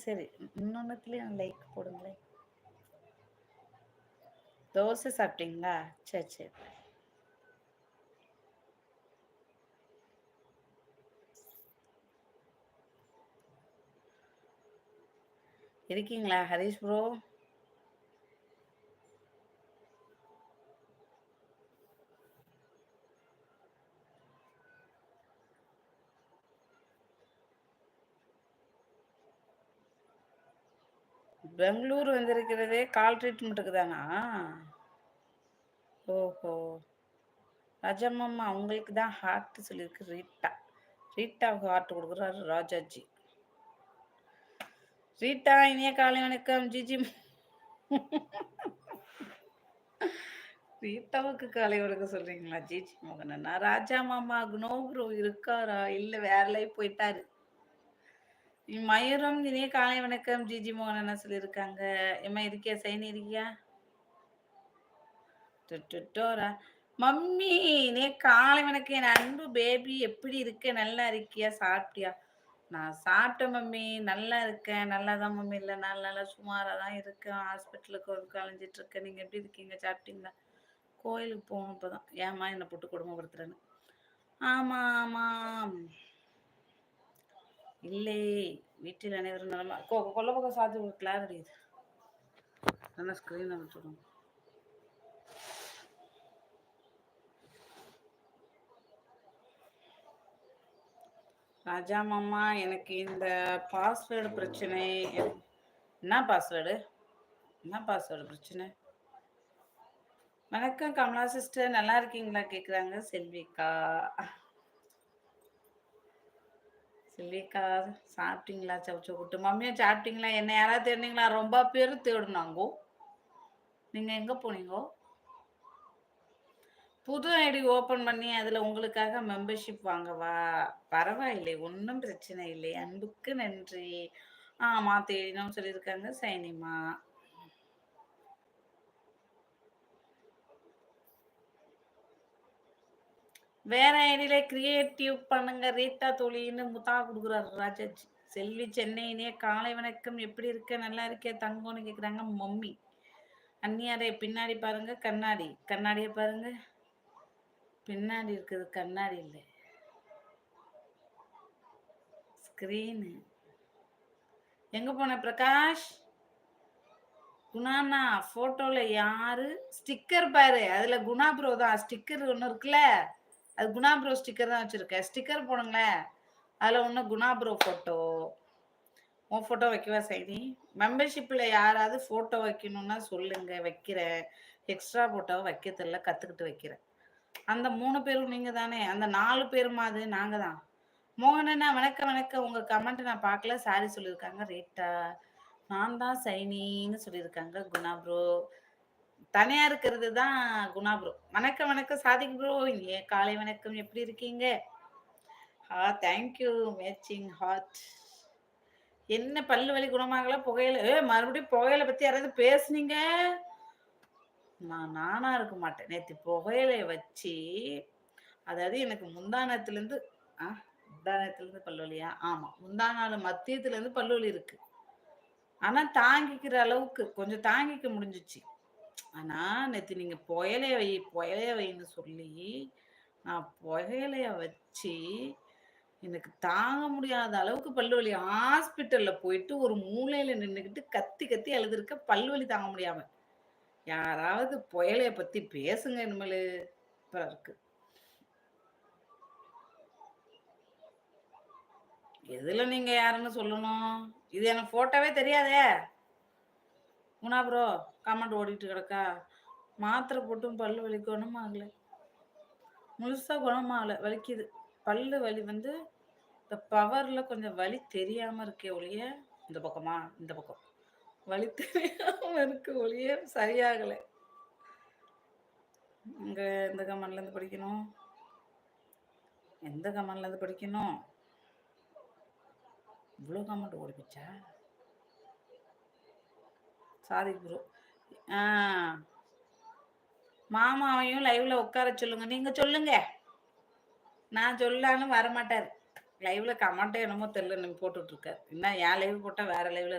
சரி. இன்னொன்னுத்துலயும் லைக் போடுங்களேன். தோசை சாப்பிட்டீங்களா? சரி சரி. இருக்கீங்களா ஹரிஷ் ப்ரோ? பெங்களூர் வந்திருக்கிறதே கால் ட்ரீட்மெண்ட்டுக்கு தானா? ஓஹோ! ராஜம்மாமா உங்களுக்கு தான் ஹார்ட் சொல்லியிருக்கு ரீட்டா. ரீட்டாவுக்கு ஹார்ட் கொடுக்குறாரு ராஜாஜி. ரீட்டா இனிய காலை வணக்கம் ஜிஜி. ரீட்டாவுக்கு காலை வணக்கம் சொல்றீங்களா ஜிஜி மோகனா? ராஜா மாமா நோ ப்ரோ இருக்காரா? இல்ல வேற லைஃப் போயிட்டாரு. மயூரம் இனிய காலை வணக்கம் ஜிஜி மோகன் என்ன சொல்லியிருக்காங்க? எம்மா இருக்கியா? சைனி இருக்கியா? டோரா மம்மி நே காலை வணக்கம் என் அன்பு பேபி, எப்படி இருக்க? நல்லா இருக்கியா? சாப்பிட்டியா? நான் சாப்பிட்டேன் மம்மி, நல்லா இருக்கேன். நல்லா தான் மம்மி, இல்லை நான் நல்லா சுமாராக தான் இருக்கேன். ஹாஸ்பிட்டலுக்கு ஒரு கலைஞ்சிட்டு இருக்கேன். நீங்கள் எப்படி இருக்கீங்க? சாப்பிட்டீங்களா? கோயிலுக்கு போகணும் இப்போதான். ஏம்மா என்னை போட்டு கொடுமைப்படுத்துறேன்னு. ஆமாம் ஆமாம். இல்லை, வீட்டில் அனைவரும் நலமா. கொல்ல பக்கம் சாத்தி ஒரு கிளார் அடிக்குது. நல்லா ஸ்க்ரீன் அனுப்பிச்சுடும். ராஜா மாமா எனக்கு இந்த பாஸ்வேர்டு பிரச்சனை. என்ன பாஸ்வேர்டு? என்ன பாஸ்வேர்டு பிரச்சனை? வணக்கம் கமலா சிஸ்டர், நல்லா இருக்கீங்களா கேக்குறாங்க செல்விக்கா. செல்விக்கா சாப்பிட்டீங்களா? சவுச்ச கூட்டு மம்மியும் சாப்பிட்டீங்களா? என்ன யாராவது தேடினீங்களா? ரொம்ப பேர் தேடுனாங்கோ. நீங்க எங்க போனீங்கோ? புது ஐடி ஓபன் பண்ணி அதுல உங்களுக்காக மெம்பர்ஷிப் வாங்கவா? பரவாயில்லை, ஒன்றும் பிரச்சனை இல்லை. அன்புக்கு நன்றி. ஆமா தேடினோம் சொல்லியிருக்காங்க சைனிமா. வேற ஐடியில கிரியேட்டிவ் பண்ணுங்க ரீட்டா தோழின்னு முத்தா கொடுக்குறாரு ராஜாஜி. செல்வி சென்னையினே காலை வணக்கம், எப்படி இருக்க? நல்லா இருக்கே தங்கம்னு கேக்குறாங்க மம்மி. அந்நியாரே பின்னாடி பாருங்க, கண்ணாடி கண்ணாடியை பாருங்க. பின்னாடி இருக்குது கண்ணாடி இல்லை, ஸ்கிரீனு. எங்க போன பிரகாஷ்? குணாண்ணா போட்டோல யாரு? ஸ்டிக்கர் பாரு, அதுல குணா ப்ரோ தான். ஸ்டிக்கர் ஒண்ணு இருக்குல்ல, அது குணா ப்ரோ ஸ்டிக்கர் தான் வச்சிருக்கேன். ஸ்டிக்கர் போடுங்களேன், அதுல ஒண்ணு குணா ப்ரோ போட்டோ. உன் போட்டோ வைக்கவா சைனி? மெம்பர்ஷிப்ல யாராவது போட்டோ வைக்கணும்னா சொல்லுங்க, வைக்கிறேன். எக்ஸ்ட்ரா போட்டோவை வைக்க தெரியல, கத்துக்கிட்டு வைக்கிறேன். அந்த 3 பேரும் நீங்க தானே? அந்த 4 பேருமா அது நாங்க தான். மோகனண்ணா வணக்கம் வணக்கம். உங்க கமெண்ட் நான் பார்க்கல, சாரி சொல்லியிருக்காங்க ரேட்டா. நான் தான் சைனின்னு சொல்லியிருக்காங்க குணா ப்ரோ. தனியா இருக்கிறது தான் குணா ப்ரோ. வணக்கம் வணக்கம் சாதிக் ப்ரோ, ஏன் காலை வணக்கம், எப்படி இருக்கீங்க? Thank you matching heart. என்ன பல்லு வலி குணமாகல? புகையில மறுபடியும் புகையில பத்தி யாராவது பேசுனீங்க? நானா இருக்க மாட்டேன். நேத்து புகையிலைய வச்சு, அதாவது எனக்கு முந்தானத்துலேருந்து முந்தானத்துலேருந்து பல்வலியா? ஆமா, முந்தானால மத்தியத்துலேருந்து பல்வலி இருக்கு. ஆனா தாங்கிக்கிற அளவுக்கு கொஞ்சம் தாங்கிக்க முடிஞ்சிச்சு. ஆனா நேத்து நீங்க புயலைய வைன்னு சொல்லி நான் புகையிலைய வச்சு எனக்கு தாங்க முடியாத அளவுக்கு பல்வலி. ஹாஸ்பிட்டல்ல போயிட்டு ஒரு மூலையில நின்னுக்கிட்டு கத்தி கத்தி அழுதுருக்க, பல்வலி தாங்க முடியாம. யாராவது புயலைய பத்தி பேசுங்க இனிமேலு. இருக்கு எதுல நீங்க யாருன்னு சொல்லணும்? இது எனக்கு போட்டோவே தெரியாதே. குணா ப்ரோ கமெண்ட் ஓடிட்டு கிடக்கா. மாத்திரை போட்டும் பல்லு வலி குணமாகல, முழுசா குணமாகல, வலிக்குது. பல்லு வலி வந்து இந்த பவர்ல கொஞ்சம் வலி தெரியாம இருக்கே ஒழிய, இந்த பக்கமா இந்த பக்கம் வலி தெரியாம இருக்கு ஒழிய சரியாகல. இங்க எந்த கமெண்ட்ல இருந்து படிக்கணும்? எந்த கமெண்ட்ல இருந்து படிக்கணும்? இவ்வளோ கமெண்ட் ஓடி போச்சா? சாதி ப்ரோ மாமாவையும் லைவ்ல உட்கார சொல்லுங்க. நீங்க சொல்லுங்க, நான் சொல்லாலும் வரமாட்டாரு. லைவ்ல கமெண்ட்டே என்னமோ தெரியல நீங்க போட்டுட்டு இருக்காரு. என்ன என் லைவ் போட்டா வேற லைவ்ல